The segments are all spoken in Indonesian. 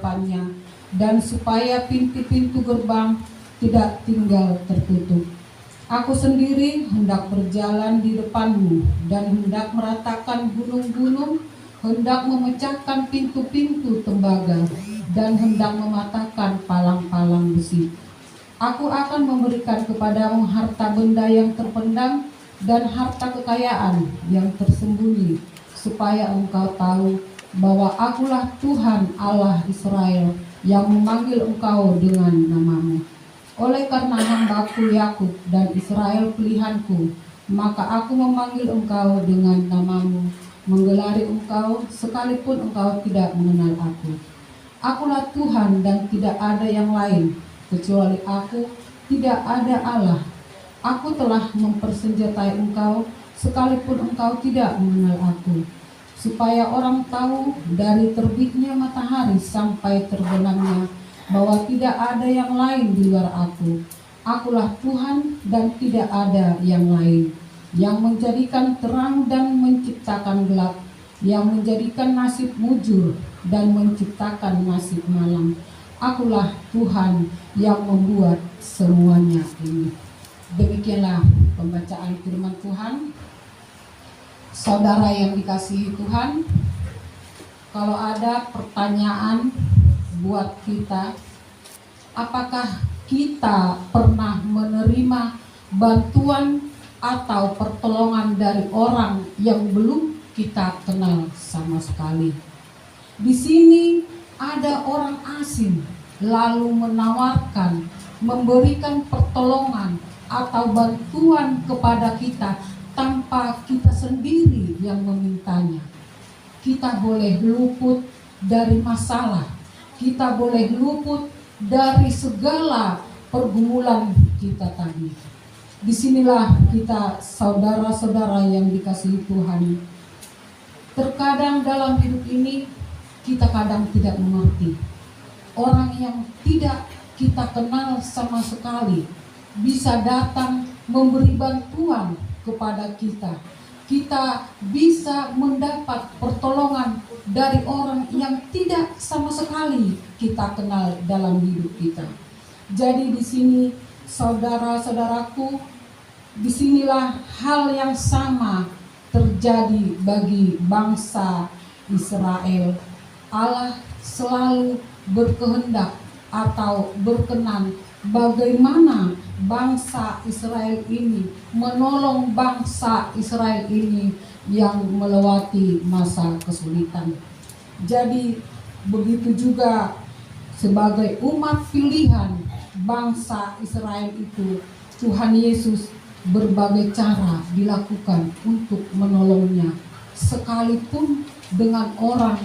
depannya, dan supaya pintu-pintu gerbang tidak tinggal tertutup. Aku sendiri hendak berjalan di depanmu dan hendak meratakan gunung-gunung, hendak memecahkan pintu-pintu tembaga dan hendak mematahkan palang-palang besi. Aku akan memberikan kepadamu harta benda yang terpendam dan harta kekayaan yang tersembunyi, supaya engkau tahu bahwa akulah Tuhan Allah Israel yang memanggil engkau dengan namamu. Oleh karena hambaku Yakub dan Israel pilihanku, maka aku memanggil engkau dengan namamu, menggelari engkau sekalipun engkau tidak mengenal aku. Akulah Tuhan dan tidak ada yang lain, kecuali aku tidak ada Allah. Aku telah mempersenjatai engkau sekalipun engkau tidak mengenal aku, supaya orang tahu dari terbitnya matahari sampai terbenamnya bahwa tidak ada yang lain di luar aku. Akulah Tuhan dan tidak ada yang lain, yang menjadikan terang dan menciptakan gelap, yang menjadikan nasib mujur dan menciptakan nasib malam. Akulah Tuhan yang membuat semuanya ini. Demikianlah pembacaan firman Tuhan. Saudara yang dikasihi Tuhan, kalau ada pertanyaan buat kita, apakah kita pernah menerima bantuan atau pertolongan dari orang yang belum kita kenal sama sekali? Di sini ada orang asing lalu menawarkan, memberikan pertolongan atau bantuan kepada kita tanpa kita sendiri yang memintanya. Kita boleh luput dari masalah, kita boleh luput dari segala pergumulan kita tadi. Disinilah kita, saudara-saudara yang dikasihi Tuhan, terkadang dalam hidup ini kita kadang tidak mengerti. Orang yang tidak kita kenal sama sekali bisa datang memberi bantuan kepada kita. Kita bisa mendapat pertolongan dari orang yang tidak sama sekali kita kenal dalam hidup kita. Jadi di sini, saudara-saudaraku, disinilah hal yang sama terjadi bagi bangsa Israel. Allah selalu berkehendak atau berkenan bagaimana bangsa Israel ini menolong bangsa Israel ini yang melewati masa kesulitan. Jadi begitu juga sebagai umat pilihan bangsa Israel itu, Tuhan Yesus berbagai cara dilakukan untuk menolongnya, sekalipun dengan orang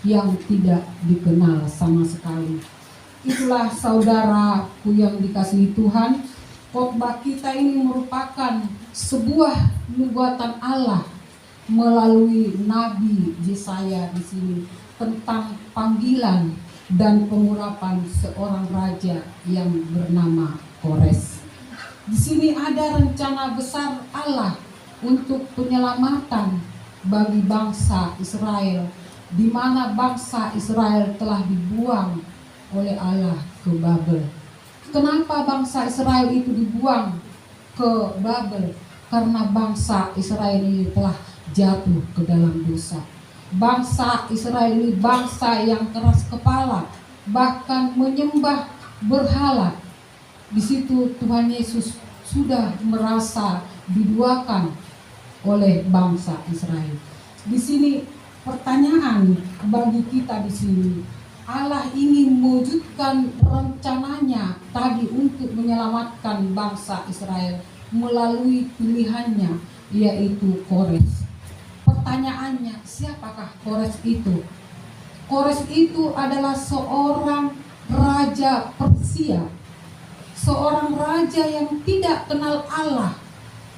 yang tidak dikenal sama sekali. Itulah saudaraku yang dikasihi Tuhan, khotbah kita ini merupakan sebuah nubuatan Allah melalui Nabi Yesaya di sini tentang panggilan dan pengurapan seorang raja yang bernama Kores. Di sini ada rencana besar Allah untuk penyelamatan bagi bangsa Israel, di mana bangsa Israel telah dibuang oleh Allah ke Babel. Kenapa bangsa Israel itu dibuang ke Babel? Karena bangsa Israel ini telah jatuh ke dalam dosa. Bangsa Israel ini bangsa yang keras kepala, bahkan menyembah berhala. Di situ Tuhan Yesus sudah merasa diduakan oleh bangsa Israel. Di sini pertanyaan bagi kita di sini, Allah ingin mewujudkan rencananya tadi untuk menyelamatkan bangsa Israel melalui pilihannya, yaitu Kores. Pertanyaannya, siapakah Kores itu? Kores itu adalah seorang raja Persia, seorang raja yang tidak kenal Allah,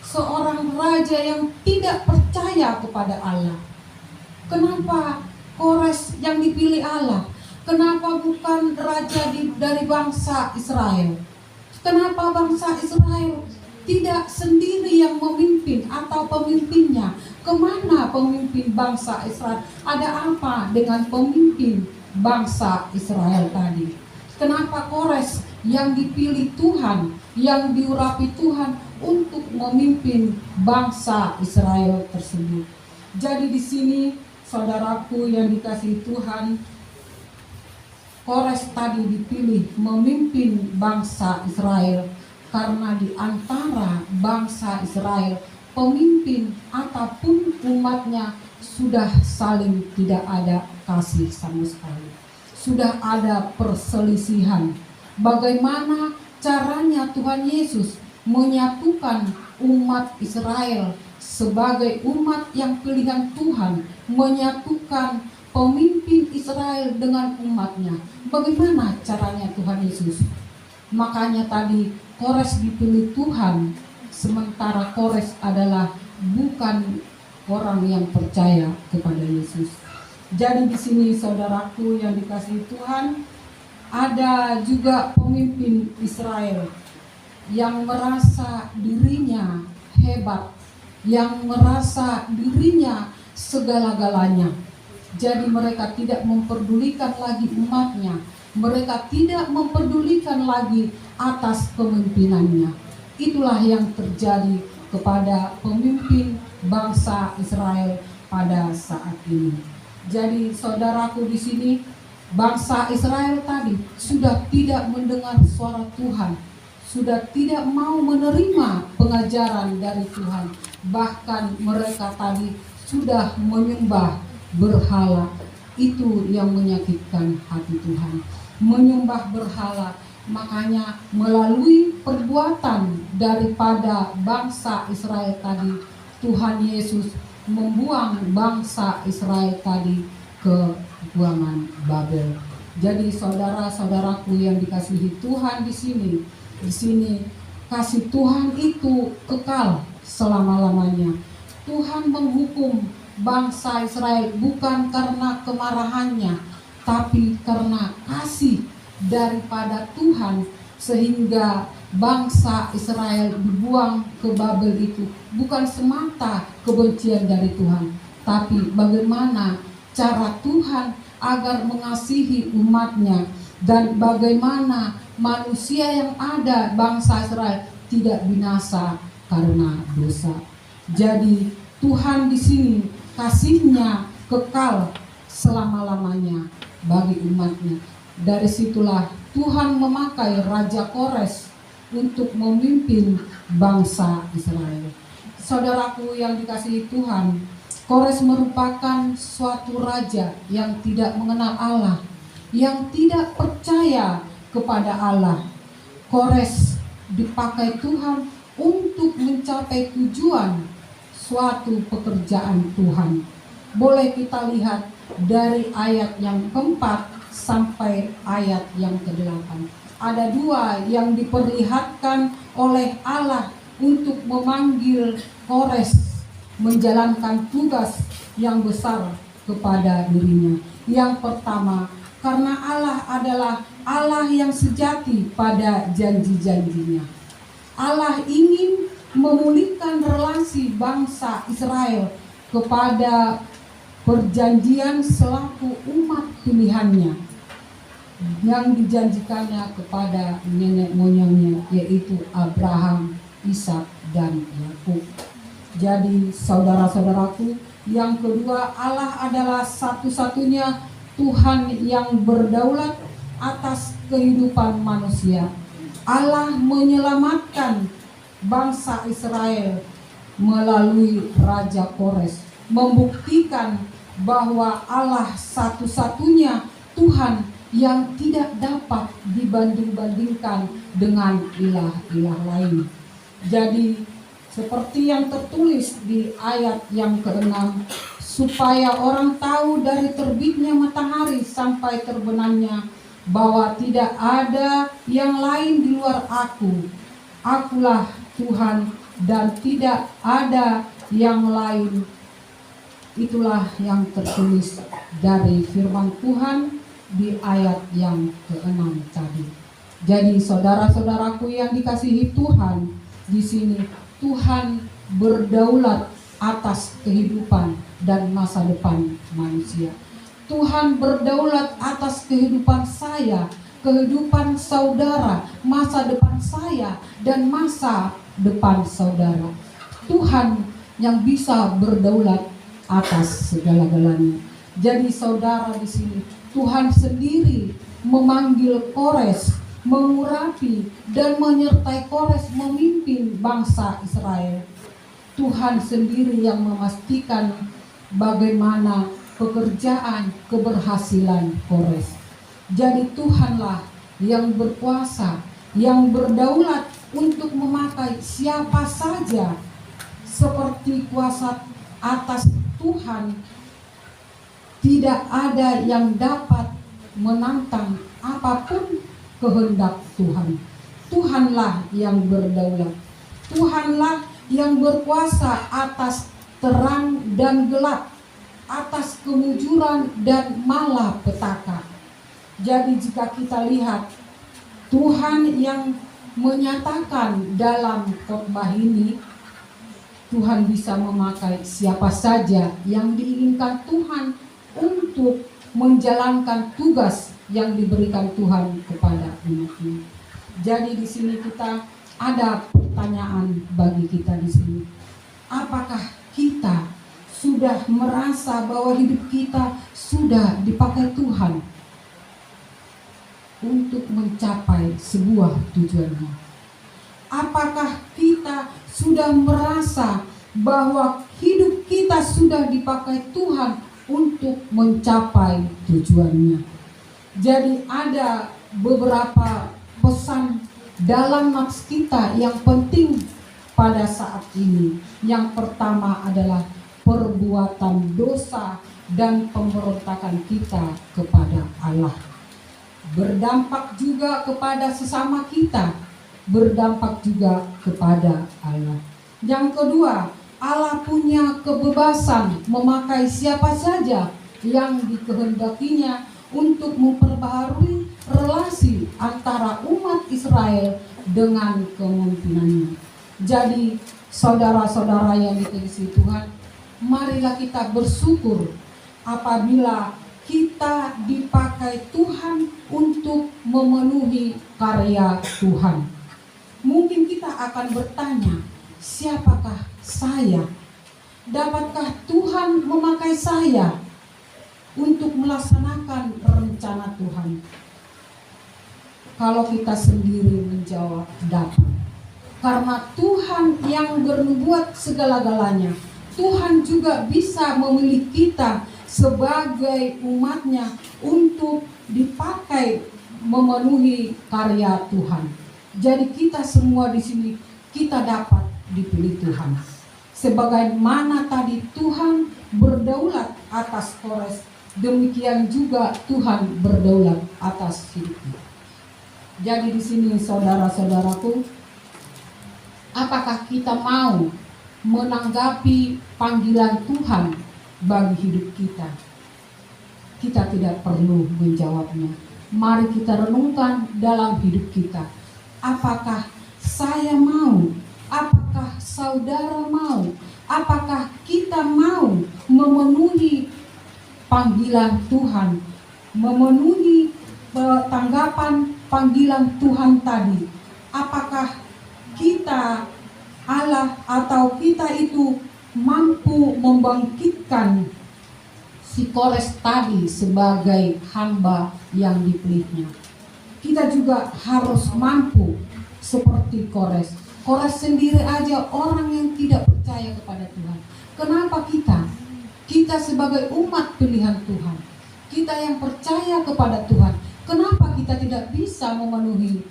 seorang raja yang tidak percaya kepada Allah. Kenapa Kores yang dipilih Allah? Kenapa bukan raja dari bangsa Israel? Kenapa bangsa Israel tidak sendiri yang memimpin atau pemimpinnya? Kemana pemimpin bangsa Israel? Ada apa dengan pemimpin bangsa Israel tadi. Kenapa Kores yang dipilih Tuhan, yang diurapi Tuhan untuk memimpin bangsa Israel tersebut? Jadi di sini saudaraku yang dikasihi Tuhan, Kores tadi dipilih memimpin bangsa Israel karena di antara bangsa Israel, pemimpin ataupun umatnya sudah saling tidak ada kasih sama sekali. Sudah ada perselisihan. Bagaimana caranya Tuhan Yesus menyatukan umat Israel sebagai umat yang pilihan Tuhan, menyatukan pemimpin Israel dengan umatnya? Bagaimana caranya Tuhan Yesus? Makanya tadi Kores dipilih Tuhan, sementara Kores adalah bukan orang yang percaya kepada Yesus. Jadi di sini saudaraku yang dikasihi Tuhan, ada juga pemimpin Israel yang merasa dirinya hebat, yang merasa dirinya segala-galanya. Jadi mereka tidak memperdulikan lagi umatnya, mereka tidak memperdulikan lagi atas kepemimpinannya. Itulah yang terjadi kepada pemimpin bangsa Israel pada saat ini. Jadi saudaraku di sini, bangsa Israel tadi sudah tidak mendengar suara Tuhan, sudah tidak mau menerima pengajaran dari Tuhan. Bahkan mereka tadi sudah menyembah berhala. Itu yang menyakitkan hati Tuhan, menyembah berhala. Makanya melalui perbuatan daripada bangsa Israel tadi, Tuhan Yesus membuang bangsa Israel tadi ke buangan Babel. Jadi saudara-saudaraku yang dikasihi Tuhan di sini kasih Tuhan itu kekal selama-lamanya. Tuhan menghukum bangsa Israel bukan karena kemarahannya, tapi karena kasih daripada Tuhan, sehingga bangsa Israel dibuang ke Babel itu bukan semata kebencian dari Tuhan, tapi bagaimana cara Tuhan agar mengasihi umatnya, dan bagaimana manusia yang ada bangsa Israel tidak binasa karena dosa. Jadi Tuhan di sini kasihnya kekal selama-lamanya bagi umatnya. Dari situlah Tuhan memakai Raja Kores untuk memimpin bangsa Israel. Saudaraku yang dikasihi Tuhan, Kores merupakan suatu raja yang tidak mengenal Allah, yang tidak percaya kepada Allah. Kores dipakai Tuhan untuk mencapai tujuan suatu pekerjaan Tuhan. Boleh kita lihat dari ayat yang keempat sampai ayat yang ke-8. Ada dua yang diperlihatkan oleh Allah untuk memanggil Kores menjalankan tugas yang besar kepada dirinya. Yang pertama, karena Allah adalah Allah yang sejati pada janji-janjinya. Allah ingin memulihkan relasi bangsa Israel kepada perjanjian selaku umat pilihannya yang dijanjikannya kepada nenek moyangnya, yaitu Abraham, Ishak, dan Yakub. Jadi saudara-saudaraku, yang kedua, Allah adalah satu-satunya Tuhan yang berdaulat atas kehidupan manusia. Allah menyelamatkan bangsa Israel melalui Raja Kores, membuktikan bahwa Allah satu-satunya Tuhan yang tidak dapat dibanding-bandingkan dengan ilah-ilah lain. Jadi seperti yang tertulis di ayat yang ke-6, supaya orang tahu dari terbitnya matahari sampai terbenamnya bahwa tidak ada yang lain di luar aku. Akulah Tuhan dan tidak ada yang lain. Itulah yang tertulis dari firman Tuhan di ayat yang ke-6 tadi. Jadi saudara-saudaraku yang dikasihi Tuhan, di sini Tuhan berdaulat atas kehidupan dan masa depan manusia. Tuhan berdaulat atas kehidupan saya, kehidupan saudara, masa depan saya, dan masa depan saudara. Tuhan yang bisa berdaulat atas segala-galanya. Jadi saudara di sini, Tuhan sendiri memanggil Kores, mengurapi dan menyertai Kores memimpin bangsa Israel. Tuhan sendiri yang memastikan bagaimana pekerjaan keberhasilan Kores. Jadi Tuhanlah yang berkuasa, yang berdaulat untuk memakai siapa saja. Seperti kuasa atas Tuhan, tidak ada yang dapat menantang apapun kehendak Tuhan. Tuhanlah yang berdaulat. Tuhanlah yang berkuasa atas terang dan gelap, atas kemujuran dan malapetaka. Jadi jika kita lihat Tuhan yang menyatakan dalam khotbah ini, Tuhan bisa memakai siapa saja yang diinginkan Tuhan untuk menjalankan tugas yang diberikan Tuhan kepada umatnya. Jadi di sini kita ada pertanyaan bagi kita di sini. Apakah kita sudah merasa bahwa hidup kita sudah dipakai Tuhan untuk mencapai sebuah tujuannya? Apakah kita sudah merasa bahwa hidup kita sudah dipakai Tuhan untuk mencapai tujuannya? Jadi ada beberapa pesan dalam nats kita yang penting pada saat ini. Yang pertama adalah perbuatan dosa dan pemberontakan kita kepada Allah. Berdampak juga kepada sesama kita, berdampak juga kepada Allah. Yang kedua, Allah punya kebebasan memakai siapa saja yang dikehendakinya untuk memperbaharui relasi antara umat Israel dengan kepemimpinannya. Jadi saudara-saudara yang dikasihi Tuhan, marilah kita bersyukur apabila kita dipakai Tuhan untuk memenuhi karya Tuhan. Mungkin kita akan bertanya, siapakah saya? Dapatkah Tuhan memakai saya untuk melaksanakan rencana Tuhan? Kalau kita sendiri menjawab dapat. Karena Tuhan yang bernubuat segala-galanya, Tuhan juga bisa memilih kita sebagai umatnya untuk dipakai memenuhi karya Tuhan. Jadi kita semua di sini, kita dapat dipilih Tuhan. Sebagaimana tadi Tuhan berdaulat atas Kores, demikian juga Tuhan berdaulat atas hidupnya. Jadi di sini saudara-saudaraku, apakah kita mau menanggapi panggilan Tuhan bagi hidup kita? Kita tidak perlu menjawabnya. Mari kita renungkan dalam hidup kita. Apakah saya mau? Apakah saudara mau? Apakah kita mau memenuhi panggilan Tuhan? Memenuhi tanggapan panggilan Tuhan tadi? Apakah kita Allah atau kita itu mampu membangkitkan si Kores tadi sebagai hamba yang dipilihnya? Kita juga harus mampu seperti Kores. Kores sendiri aja orang yang tidak percaya kepada Tuhan. Kenapa kita? Kita sebagai umat pilihan Tuhan, kita yang percaya kepada Tuhan, kenapa kita tidak bisa memenuhi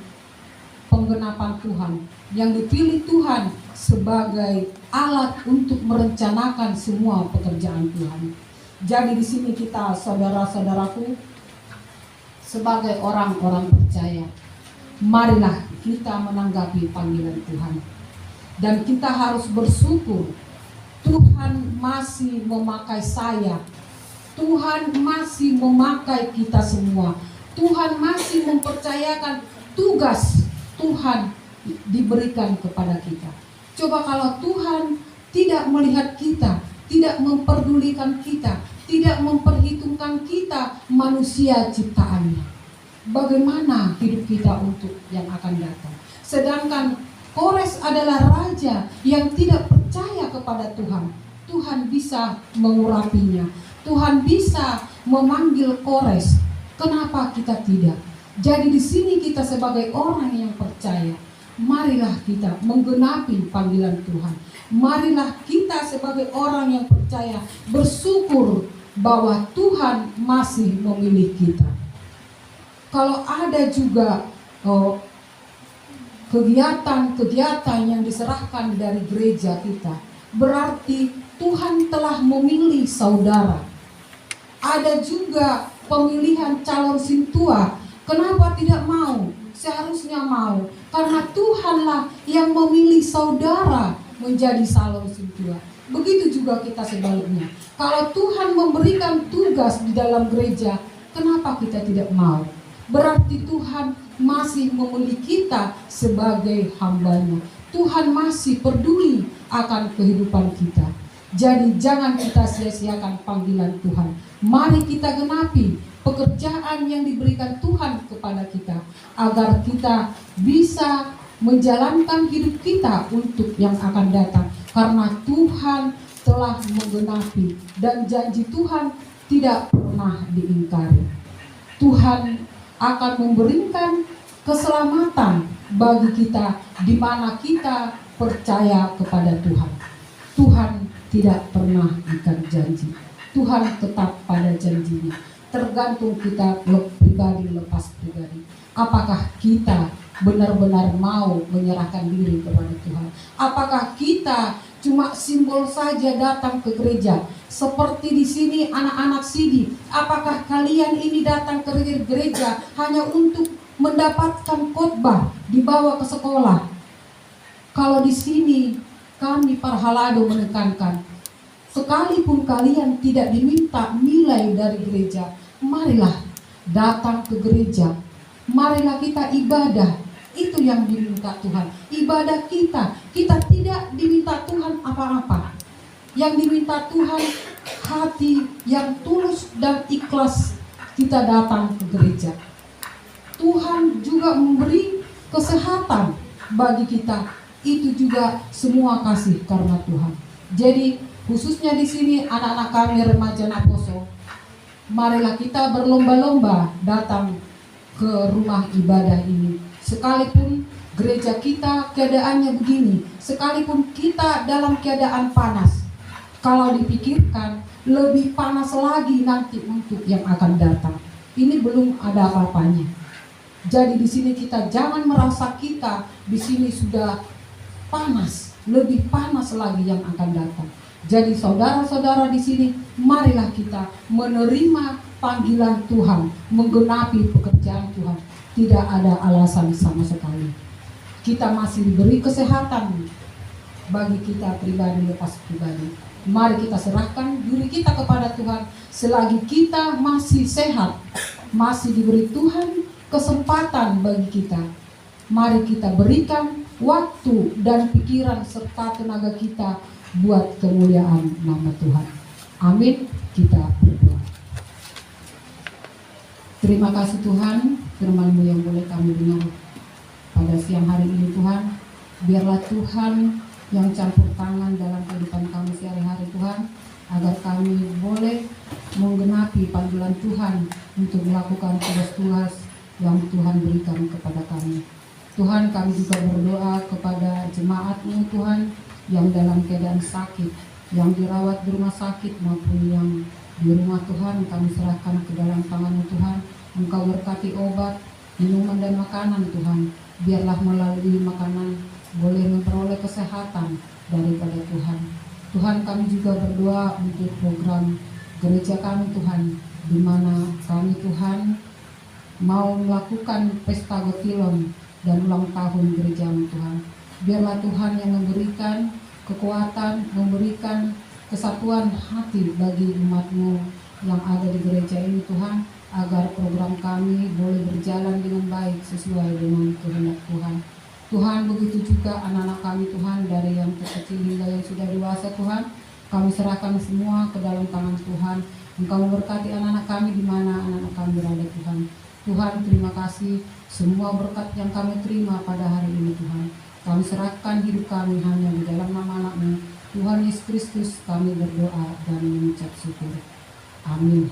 penggenapan Tuhan yang dipilih Tuhan sebagai alat untuk merencanakan semua pekerjaan Tuhan? Jadi di sini kita, saudara-saudaraku, sebagai orang-orang percaya, marilah kita menanggapi panggilan Tuhan. Dan kita harus bersyukur, Tuhan masih memakai saya, Tuhan masih memakai kita semua, Tuhan masih mempercayakan tugas Tuhan diberikan kepada kita. Coba kalau Tuhan tidak melihat kita, tidak memperdulikan kita, tidak memperhitungkan kita manusia ciptaannya. Bagaimana hidup kita untuk yang akan datang? Sedangkan Kores adalah raja yang tidak percaya kepada Tuhan. Tuhan bisa mengurapinya. Tuhan bisa memanggil Kores. Kenapa kita tidak? Jadi di sini kita sebagai orang yang percaya, marilah kita menggenapi panggilan Tuhan. Marilah kita sebagai orang yang percaya bersyukur bahwa Tuhan masih memilih kita. Kalau ada juga kegiatan-kegiatan yang diserahkan dari gereja kita, berarti Tuhan telah memilih saudara. Ada juga pemilihan calon sintua. Kenapa tidak mau? Seharusnya mau, karena Tuhanlah yang memilih saudara menjadi calon sintua. Begitu juga kita sebaliknya. Kalau Tuhan memberikan tugas di dalam gereja, kenapa kita tidak mau? Berarti Tuhan masih memilih kita sebagai hambanya. Tuhan masih peduli akan kehidupan kita. Jadi jangan kita sia-siakan panggilan Tuhan. Mari kita genapi pekerjaan yang diberikan Tuhan kepada kita, agar kita bisa menjalankan hidup kita untuk yang akan datang. Karena Tuhan telah menggenapi dan janji Tuhan tidak pernah diingkari. Tuhan akan memberikan keselamatan bagi kita di mana kita percaya kepada Tuhan. Tuhan tidak pernah ingkar janji. Tuhan tetap pada janjinya. Tergantung kita pribadi lepas pribadi. Apakah kita benar-benar mau menyerahkan diri kepada Tuhan? Apakah kita cuma simbol saja datang ke gereja? Seperti di sini anak-anak Sidi, apakah kalian ini datang ke gereja hanya untuk mendapatkan khotbah, dibawa ke sekolah? Kalau di sini kami Parhalado menekankan, sekalipun kalian tidak diminta nilai dari gereja, marilah datang ke gereja. Marilah kita ibadah. Itu yang diminta Tuhan. Ibadah kita tidak diminta Tuhan apa-apa. Yang diminta Tuhan hati yang tulus dan ikhlas kita datang ke gereja. Tuhan juga memberi kesehatan bagi kita. Itu juga semua kasih karena Tuhan. Jadi khususnya di sini anak-anak kami remaja Naposo, marilah kita berlomba-lomba datang ke rumah ibadah ini. Sekalipun gereja kita keadaannya begini, sekalipun kita dalam keadaan panas, kalau dipikirkan lebih panas lagi nanti untuk yang akan datang. Ini belum ada apa-apanya. Jadi di sini kita jangan merasa kita di sini sudah panas, lebih panas lagi yang akan datang. Jadi saudara-saudara di sini, marilah kita menerima panggilan Tuhan, menggenapi pekerjaan Tuhan. Tidak ada alasan sama sekali. Kita masih diberi kesehatan bagi kita pribadi lepas pribadi. Mari kita serahkan diri kita kepada Tuhan. Selagi kita masih sehat, masih diberi Tuhan kesempatan bagi kita, mari kita berikan waktu dan pikiran serta tenaga kita buat kemuliaan nama Tuhan. Amin. Kita berdoa. Terima kasih Tuhan, firman-Mu yang boleh kami dengar pada siang hari ini Tuhan. Biarlah Tuhan yang campur tangan dalam kehidupan kami sehari-hari Tuhan, agar kami boleh menggenapi panggilan Tuhan untuk melakukan tugas-tugas yang Tuhan berikan kepada kami. Tuhan, kami juga berdoa kepada jemaat-Mu Tuhan yang dalam keadaan sakit, yang dirawat di rumah sakit maupun yang di rumah Tuhan, kami serahkan ke dalam tangan-Mu Tuhan. Engkau berkati obat, minuman dan makanan Tuhan. Biarlah melalui makanan boleh memperoleh kesehatan daripada Tuhan. Tuhan, kami juga berdoa untuk program gereja kami Tuhan, di mana kami Tuhan mau melakukan pesta gotilon dan ulang tahun gereja-Mu Tuhan. Biarlah Tuhan yang memberikan kekuatan, memberikan kesatuan hati bagi umat-Mu yang ada di gereja ini Tuhan, agar program kami boleh berjalan dengan baik sesuai dengan kehendak Tuhan. Tuhan, begitu juga anak-anak kami Tuhan, dari yang terkecil hingga yang sudah dewasa Tuhan, kami serahkan semua ke dalam tangan Tuhan. Engkau memberkati anak-anak kami di mana anak-anak kami berada Tuhan. Tuhan, terima kasih semua berkat yang kami terima pada hari ini Tuhan. Kami serahkan hidup kami hanya di dalam nama anak-Mu Tuhan Yesus Kristus, kami berdoa dan mengucap syukur. Amin.